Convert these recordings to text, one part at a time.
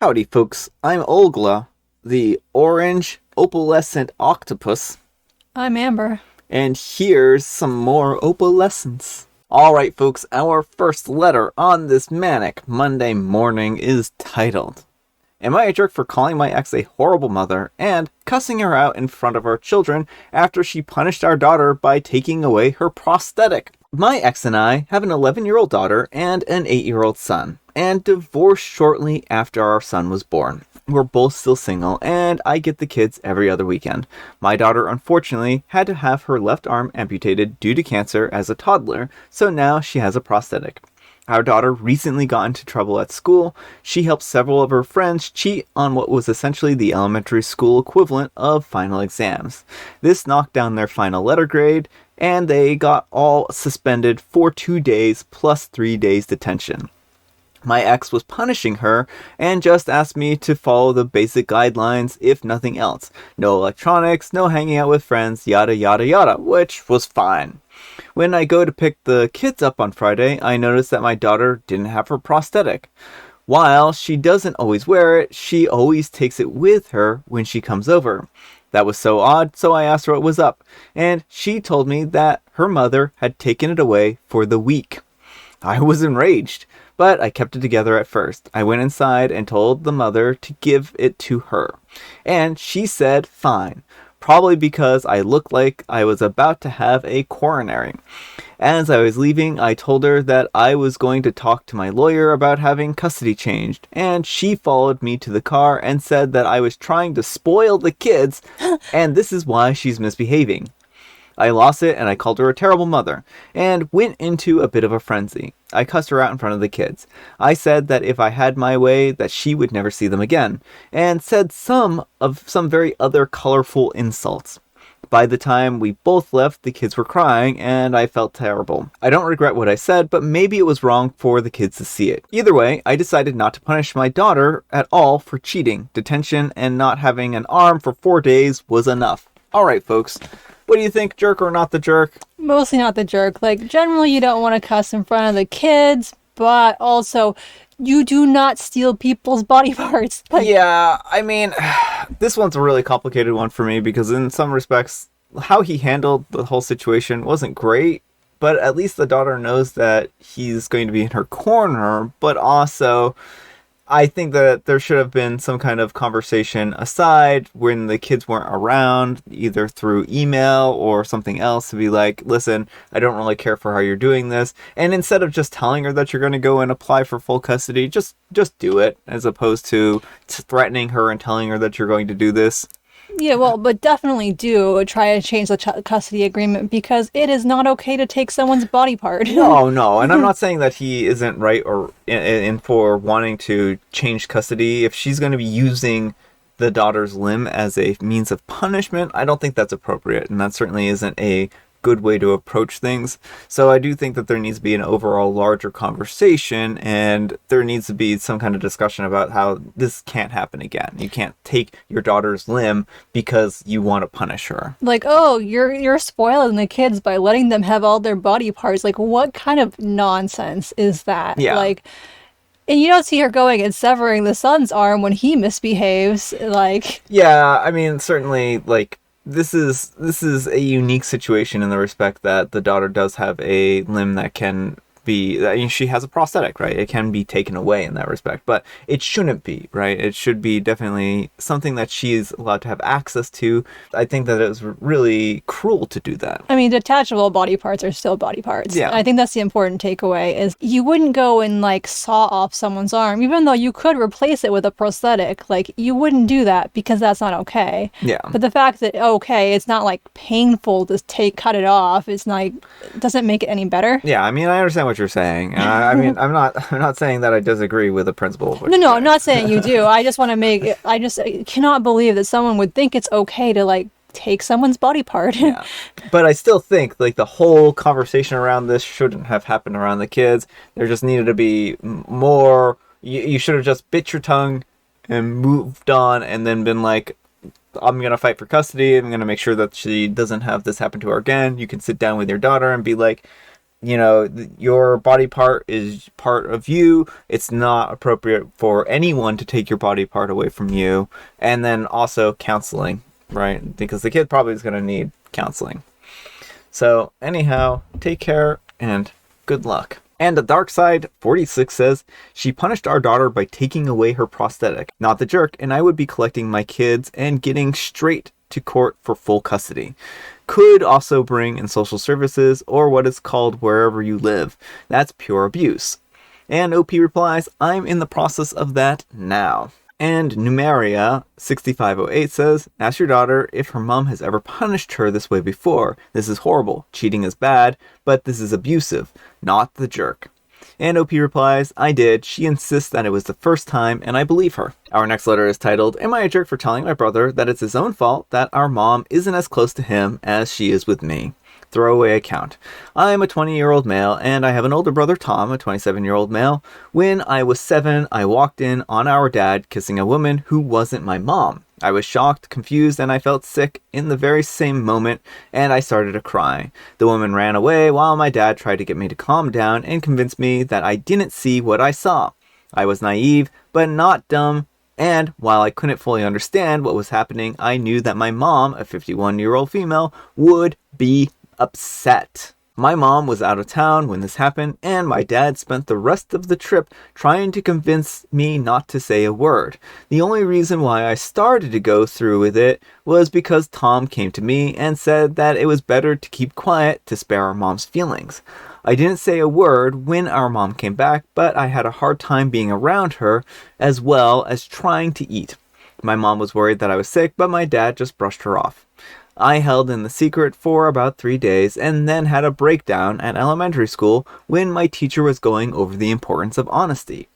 Howdy, folks. I'm Olgla, the orange opalescent octopus, I'm Amber. and here's some more opalescence. Alright, folks, our first letter on this manic Monday morning is titled, Am I a jerk for calling my ex a horrible mother and cussing her out in front of our children after she punished our daughter by taking away her prosthetic? My ex and I have an 11-year-old daughter and an 8-year-old son, and divorced shortly after our son was born. We're both still single, and I get the kids every other weekend. My daughter, unfortunately, had to have her left arm amputated due to cancer as a toddler, so now she has a prosthetic. Our daughter recently got into trouble at school. She helped several of her friends cheat on what was essentially the elementary school equivalent of final exams. This knocked down their final letter grade, and they got all suspended for 2 days plus 3 days detention. My ex was punishing her and just asked me to follow the basic guidelines if nothing else. No electronics, no hanging out with friends, yada yada yada, which was fine. When I go to pick the kids up on Friday, I notice that my daughter didn't have her prosthetic. While she doesn't always wear it, she always takes it with her when she comes over. That was so odd, so I asked her what was up, and she told me that her mother had taken it away for the week. I was enraged, but I kept it together at first. I went inside and told the mother to give it to her, and she said fine. Probably because I looked like I was about to have a coronary. As I was leaving, I told her that I was going to talk to my lawyer about having custody changed, and she followed me to the car and said that I was trying to spoil the kids, and this is why she's misbehaving. I lost it and I called her a terrible mother, and went into a bit of a frenzy. I cussed her out in front of the kids. I said that if I had my way, that she would never see them again, and said some very other colorful insults. By the time we both left, the kids were crying, and I felt terrible. I don't regret what I said, but maybe it was wrong for the kids to see it. Either way, I decided not to punish my daughter at all for cheating. Detention and not having an arm for 4 days was enough. Alright, folks. What do you think, jerk or not the jerk? Mostly not the jerk. Generally, you don't want to cuss in front of the kids, but also, you do not steal people's body parts. Yeah, I mean, this one's a really complicated one for me because in some respects, how he handled the whole situation wasn't great, but at least the daughter knows that he's going to be in her corner, but also I think that there should have been some kind of conversation aside when the kids weren't around, either through email or something else, to be like, listen, I don't really care for how you're doing this. And instead of just telling her that you're going to go and apply for full custody, just do it, as opposed to threatening her and telling her that you're going to do this. Yeah, well, but definitely do try to change the custody agreement because it is not okay to take someone's body part. No, and I'm not saying that he isn't right or in for wanting to change custody. If she's going to be using the daughter's limb as a means of punishment, I don't think that's appropriate, and that certainly isn't a good way to approach things. So I do think that there needs to be an overall larger conversation, and there needs to be some kind of discussion about how this can't happen again. You can't take your daughter's limb because you want to punish her. Oh, you're spoiling the kids by letting them have all their body parts. What kind of nonsense is that? Yeah. And you don't see her going and severing the son's arm when he misbehaves. Yeah, I mean, certainly, this is a unique situation in the respect that the daughter does have a limb that can be, I mean, she has a prosthetic, right? It can be taken away in that respect, but it shouldn't be, right? It should be definitely something that she is allowed to have access to. I think that it was really cruel to do that. I mean, detachable body parts are still body parts. Yeah. I think that's the important takeaway is you wouldn't go and saw off someone's arm, even though you could replace it with a prosthetic. You wouldn't do that because that's not okay. Yeah. But the fact that, okay, it's not painful to cut it off, it's not, doesn't make it any better. Yeah, I mean, I understand what you're saying. And I mean, I'm not saying that I disagree with the principle. No, I'm not saying you do. I just want to I just cannot believe that someone would think it's okay to take someone's body part. Yeah. But I still think the whole conversation around this shouldn't have happened around the kids. There just needed to be more. You should have just bit your tongue and moved on, and then been like, I'm going to fight for custody. I'm going to make sure that she doesn't have this happen to her again. You can sit down with your daughter and be like, your body part is part of you. It's not appropriate for anyone to take your body part away from you. And then also counseling, right? Because the kid probably is going to need counseling. So anyhow, take care and good luck. And the dark side, 46 says, she punished our daughter by taking away her prosthetic. Not the jerk, and I would be collecting my kids and getting straight to court for full custody. Could also bring in social services or what is called wherever you live. That's pure abuse. And OP replies, I'm in the process of that now. And Numeria 6508 says, ask your daughter if her mom has ever punished her this way before. This is horrible. Cheating is bad, but this is abusive, not the jerk. And OP replies, I did. She insists that it was the first time, and I believe her. Our next letter is titled, Am I a jerk for telling my brother that it's his own fault that our mom isn't as close to him as she is with me? Throwaway account. I am a 20-year-old male, and I have an older brother, Tom, a 27-year-old male. When I was 7, I walked in on our dad kissing a woman who wasn't my mom. I was shocked, confused, and I felt sick in the very same moment, and I started to cry. The woman ran away while my dad tried to get me to calm down and convince me that I didn't see what I saw. I was naive, but not dumb. And while I couldn't fully understand what was happening, I knew that my mom, a 51-year-old female, would be upset. My mom was out of town when this happened, and my dad spent the rest of the trip trying to convince me not to say a word. The only reason why I started to go through with it was because Tom came to me and said that it was better to keep quiet to spare our mom's feelings. I didn't say a word when our mom came back, but I had a hard time being around her as well as trying to eat. My mom was worried that I was sick, but my dad just brushed her off. I held in the secret for about 3 days and then had a breakdown at elementary school when my teacher was going over the importance of honesty.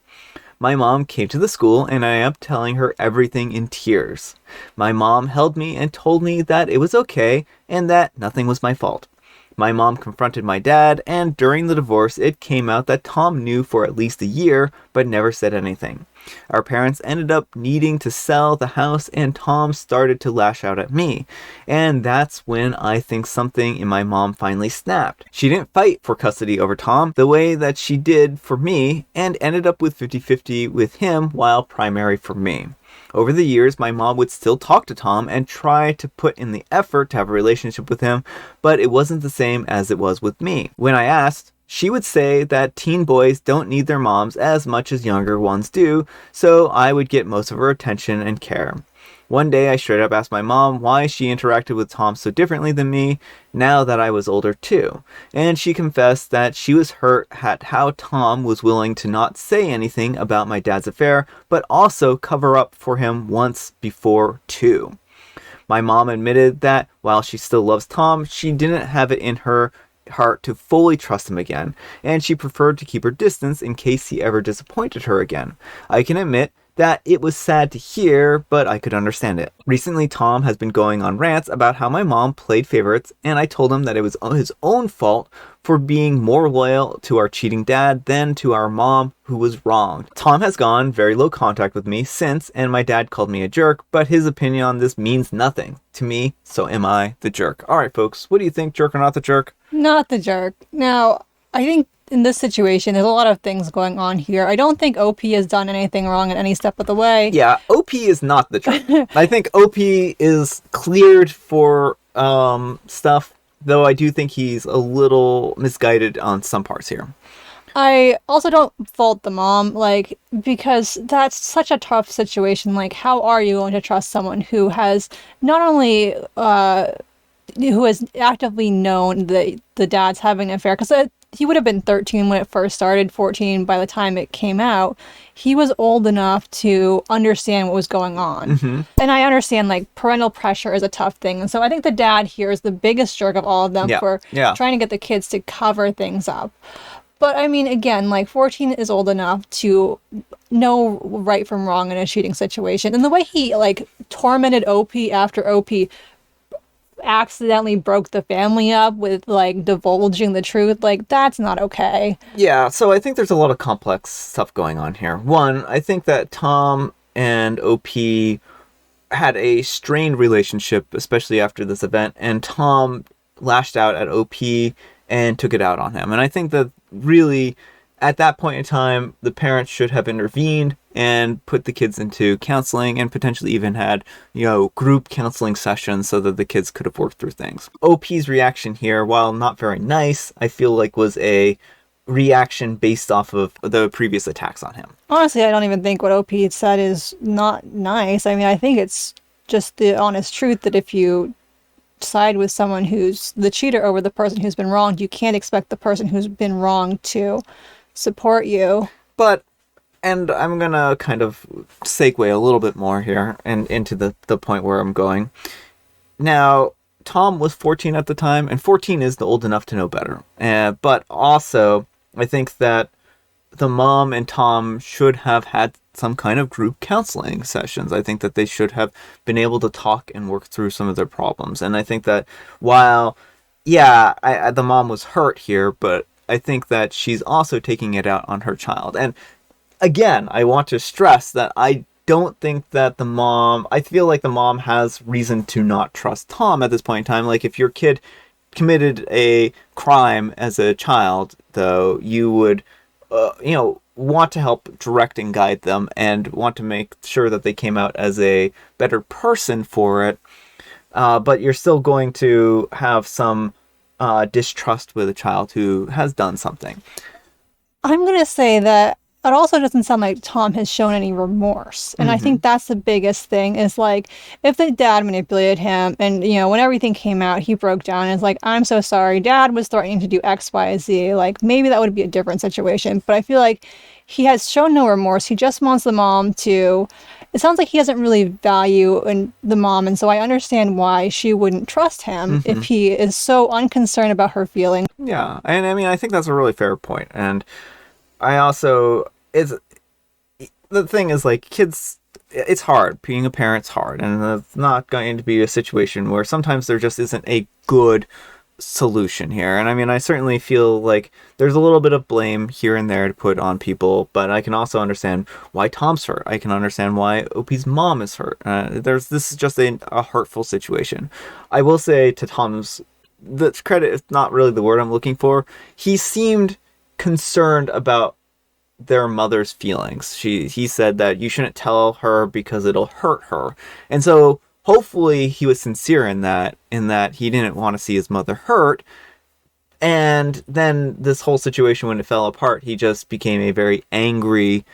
My mom came to the school and I am telling her everything in tears. My mom held me and told me that it was okay and that nothing was my fault. My mom confronted my dad, and during the divorce it came out that Tom knew for at least a year but never said anything. Our parents ended up needing to sell the house, and Tom started to lash out at me. And that's when I think something in my mom finally snapped. She didn't fight for custody over Tom the way that she did for me, and ended up with 50-50 with him while primary for me. Over the years, my mom would still talk to Tom and try to put in the effort to have a relationship with him, but it wasn't the same as it was with me. When I asked, she would say that teen boys don't need their moms as much as younger ones do, so I would get most of her attention and care. One day I straight up asked my mom why she interacted with Tom so differently than me now that I was older too, and she confessed that she was hurt at how Tom was willing to not say anything about my dad's affair, but also cover up for him once before too. My mom admitted that while she still loves Tom, she didn't have it in her heart to fully trust him again, and she preferred to keep her distance in case he ever disappointed her again. I can admit that it was sad to hear, but I could understand it. Recently, Tom has been going on rants about how my mom played favorites, and I told him that it was his own fault for being more loyal to our cheating dad than to our mom, who was wronged. Tom has gone very low contact with me since, and my dad called me a jerk, but his opinion on this means nothing to me, so am I the jerk? Alright folks, what do you think, jerk or not the jerk? Not the jerk. Now, I think in this situation, there's a lot of things going on here. I don't think OP has done anything wrong in any step of the way. Yeah, OP is not the jerk. I think OP is cleared for stuff, though I do think he's a little misguided on some parts here. I also don't fault the mom, because that's such a tough situation. How are you going to trust someone who has not only who has actively known that the dad's having an affair? Because he would have been 13 when it first started, 14 by the time it came out. He was old enough to understand what was going on. Mm-hmm. And I understand, parental pressure is a tough thing. And so I think the dad here is the biggest jerk of all of them for trying to get the kids to cover things up. But, I mean, again, 14 is old enough to know right from wrong in a cheating situation. And the way he, tormented OP after OP accidentally broke the family up with divulging the truth, that's not okay. Yeah, so I think there's a lot of complex stuff going on here. One, I think that Tom and OP had a strained relationship, especially after this event, and Tom lashed out at OP and took it out on him. And I think that really, at that point in time, the parents should have intervened and put the kids into counseling and potentially even had, group counseling sessions so that the kids could have worked through things. OP's reaction here, while not very nice, I feel like was a reaction based off of the previous attacks on him. Honestly, I don't even think what OP said is not nice. I mean, I think it's just the honest truth that if you side with someone who's the cheater over the person who's been wronged, you can't expect the person who's been wronged to support you. And I'm gonna kind of segue a little bit more here and into the point where I'm going. Now, Tom was 14 at the time, and 14 is old enough to know better. But also, I think that the mom and Tom should have had some kind of group counseling sessions. I think that they should have been able to talk and work through some of their problems. And I think that while, the mom was hurt here, but I think that she's also taking it out on her child. And again, I want to stress that I don't think that I feel like the mom has reason to not trust Tom at this point in time. Like, if your kid committed a crime as a child, though, you would, want to help direct and guide them and want to make sure that they came out as a better person for it. But you're still going to have some distrust with a child who has done something. I'm going to say that it also doesn't sound like Tom has shown any remorse. And I think that's the biggest thing is, like, if the dad manipulated him and, when everything came out, he broke down and is like, I'm so sorry, dad was threatening to do X, Y, Z. Like, maybe that would be a different situation. But I feel like he has shown no remorse. He just wants the mom to... It sounds like he doesn't really value the mom. And so I understand why she wouldn't trust him if he is so unconcerned about her feelings. Yeah. And I mean, I think that's a really fair point. And I also... the thing is, like, kids, it's hard. Being a parent's hard, and it's not going to be a situation where sometimes there just isn't a good solution here. And I mean, I certainly feel like there's a little bit of blame here and there to put on people, but I can also understand why Tom's hurt. I can understand why OP's mom is hurt. This is just a hurtful situation. I will say to Tom's credit, is not really the word I'm looking for. He seemed concerned about their mother's feelings. He said that you shouldn't tell her because it'll hurt her. And so hopefully he was sincere in that he didn't want to see his mother hurt. And then this whole situation, when it fell apart, he just became a very angry,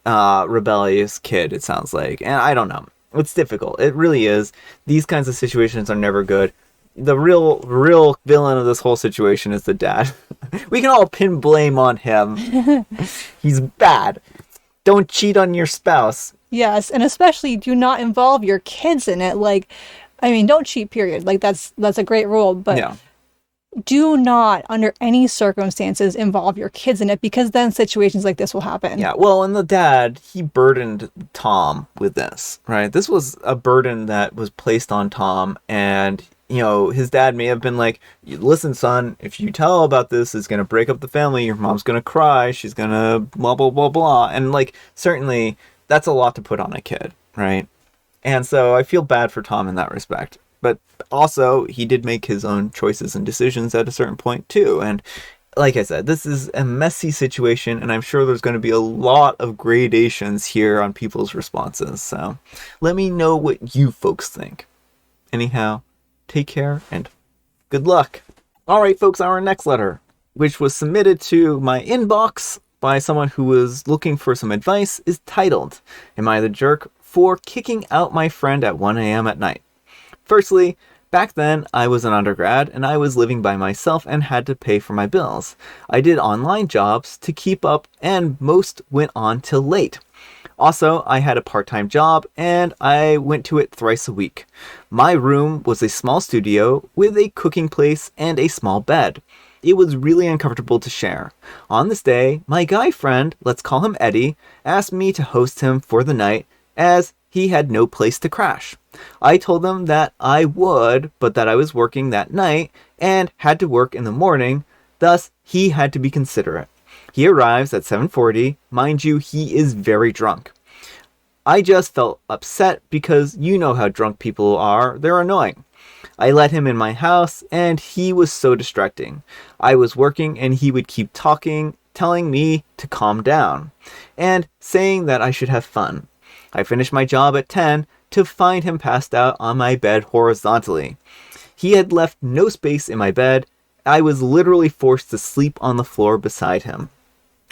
rebellious kid, it sounds like. And I don't know. It's difficult. It really is. These kinds of situations are never good. The real villain of this whole situation is the dad. We can all pin blame on him. He's bad. Don't cheat on your spouse. Yes, and especially do not involve your kids in it. Like, I mean, don't cheat, period. Like, that's a great rule, but do not, under any circumstances, involve your kids in it, because then situations like this will happen. Yeah, well, and the dad, he burdened Tom with this, right? This was a burden that was placed on Tom, and his dad may have been like, listen, son, if you tell about this, it's going to break up the family. Your mom's going to cry. She's going to blah, blah, blah, blah. And, like, certainly that's a lot to put on a kid, right? And so I feel bad for Tom in that respect. But also, he did make his own choices and decisions at a certain point, too. And like I said, this is a messy situation, and I'm sure there's going to be a lot of gradations here on people's responses. So let me know what you folks think. Anyhow, take care and good luck. All right, folks, our next letter, which was submitted to my inbox by someone who was looking for some advice, is titled, Am I the Jerk for Kicking Out My Friend at 1 a.m. at Night? Firstly, back then I was an undergrad and I was living by myself and had to pay for my bills. I did online jobs to keep up and most went on till late. Also, I had a part-time job and I went to it thrice a week. My room was a small studio with a cooking place and a small bed. It was really uncomfortable to share. On this day, my guy friend, let's call him Eddie, asked me to host him for the night as he had no place to crash. I told him that I would, but that I was working that night and had to work in the morning, thus he had to be considerate. He arrives at 7:40. Mind you, he is very drunk. I just felt upset because you know how drunk people are. They're annoying. I let him in my house, and he was so distracting. I was working, and he would keep talking, telling me to calm down, and saying that I should have fun. I finished my job at 10 to find him passed out on my bed horizontally. He had left no space in my bed. I was literally forced to sleep on the floor beside him.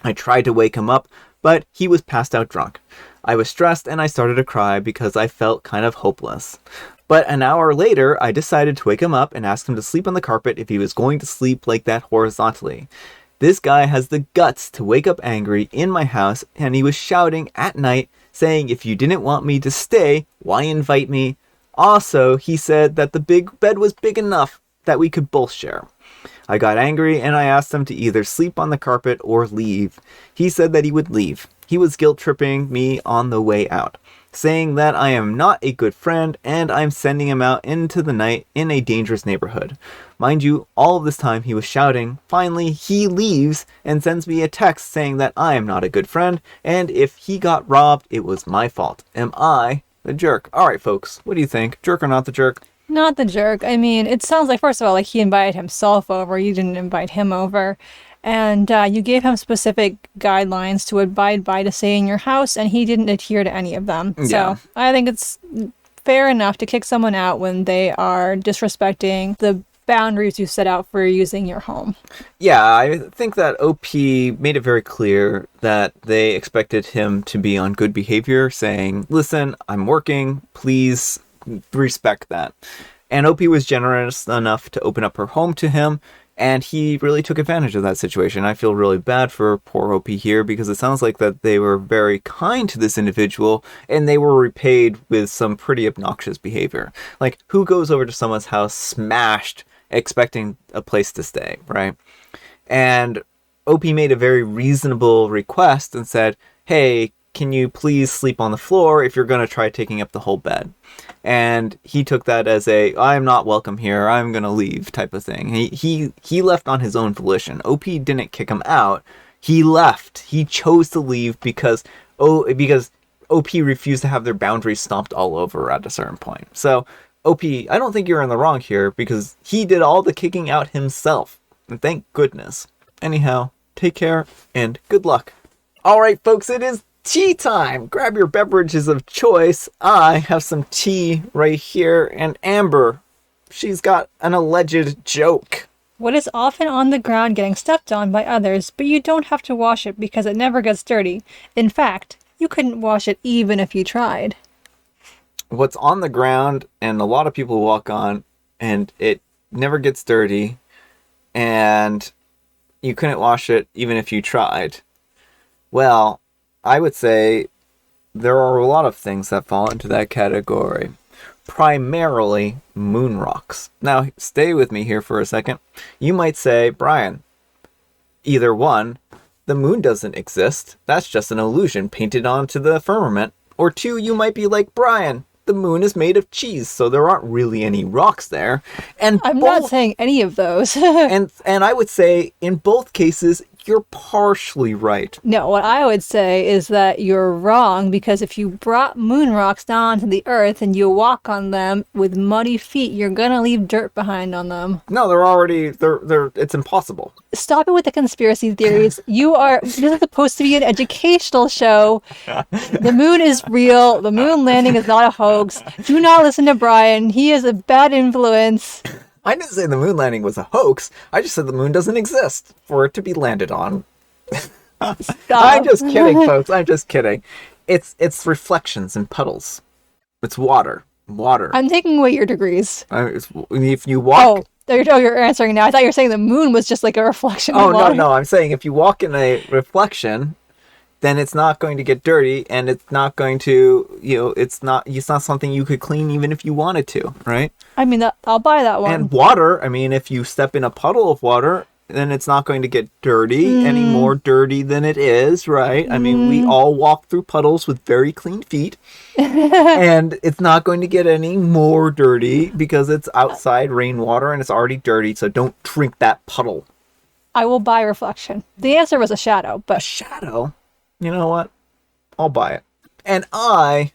I tried to wake him up, but he was passed out drunk. I was stressed and I started to cry because I felt kind of hopeless. But an hour later, I decided to wake him up and ask him to sleep on the carpet if he was going to sleep like that horizontally. This guy has the guts to wake up angry in my house, and he was shouting at night, saying if you didn't want me to stay, why invite me? Also, he said that the big bed was big enough that we could both share. I got angry and I asked him to either sleep on the carpet or leave. He said that he would leave. He was guilt-tripping me on the way out, saying that I am not a good friend and I'm sending him out into the night in a dangerous neighborhood. Mind you, all of this time he was shouting. Finally, he leaves and sends me a text saying that I am not a good friend, and if he got robbed, it was my fault. Am I the jerk? Alright, folks, what do you think? Jerk or not the jerk? Not the jerk. I mean, it sounds like, first of all, like he invited himself over. You didn't invite him over. And you gave him specific guidelines to abide by to stay in your house, and he didn't adhere to any of them. Yeah. So I think it's fair enough to kick someone out when they are disrespecting the boundaries you set out for using your home. Yeah, I think that OP made it very clear that they expected him to be on good behavior, saying, listen, I'm working, please respect that. And OP was generous enough to open up her home to him, and he really took advantage of that situation. I feel really bad for poor OP here because it sounds like that they were very kind to this individual and they were repaid with some pretty obnoxious behavior. Like, who goes over to someone's house smashed expecting a place to stay, right? And OP made a very reasonable request and said, hey, can you please sleep on the floor if you're going to try taking up the whole bed? And he took that as a, I'm not welcome here, I'm going to leave type of thing. He left on his own volition. OP didn't kick him out. He left. He chose to leave because OP refused to have their boundaries stomped all over at a certain point. So OP, I don't think you're in the wrong here because he did all the kicking out himself. And thank goodness. Anyhow, take care and good luck. All right, folks, it is tea time. Grab your beverages of choice. I have some tea right here, and Amber, she's got an alleged joke. What is often on the ground getting stepped on by others, but you don't have to wash it because it never gets dirty. In fact, you couldn't wash it even if you tried. What's on the ground and a lot of people walk on and it never gets dirty and you couldn't wash it even if you tried. Well, I would say there are a lot of things that fall into that category. Primarily moon rocks. Now, stay with me here for a second. You might say, Brian, either one, the moon doesn't exist. That's just an illusion painted onto the firmament. Or two, you might be like, Brian, the moon is made of cheese, so there aren't really any rocks there. And I'm not saying any of those. and I would say, in both cases, you're partially right. No, what I would say is that you're wrong, because if you brought moon rocks down to the earth and you walk on them with muddy feet, you're gonna leave dirt behind on them. No, they're it's impossible. Stop it with the conspiracy theories. This is supposed to be an educational show. The moon is real. The moon landing is not a hoax. Do not listen to Brian. He is a bad influence. I didn't say the moon landing was a hoax. I just said the moon doesn't exist for it to be landed on. I'm just kidding, folks. I'm just kidding. It's reflections and puddles. It's water. I'm taking away your degrees. If you walk... You're answering now. I thought you were saying the moon was just like a reflection of water. No. I'm saying if you walk in a reflection, then it's not going to get dirty, and it's not going to, it's not something you could clean even if you wanted to, right? I mean, I'll buy that one. And water, I mean, if you step in a puddle of water, then it's not going to get dirty, any more dirty than it is, right? I mean, we all walk through puddles with very clean feet, and it's not going to get any more dirty because it's outside rainwater and it's already dirty, so don't drink that puddle. I will buy reflection. The answer was a shadow, but... A shadow? You know what? I'll buy it. And I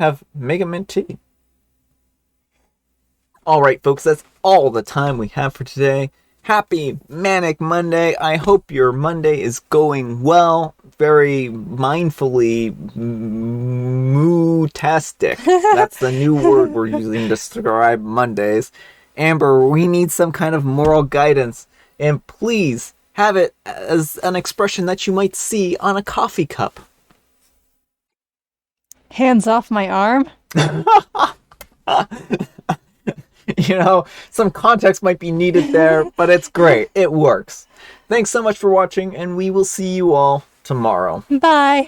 have Mega Mint tea. Alright, folks, that's all the time we have for today. Happy Manic Monday. I hope your Monday is going well. Very mindfully moo-tastic. That's the new word we're using to describe Mondays. Amber, we need some kind of moral guidance. And please have it as an expression that you might see on a coffee cup. Hands off my arm. You know, some context might be needed there, but it's great. It works. Thanks so much for watching, and we will see you all tomorrow. Bye.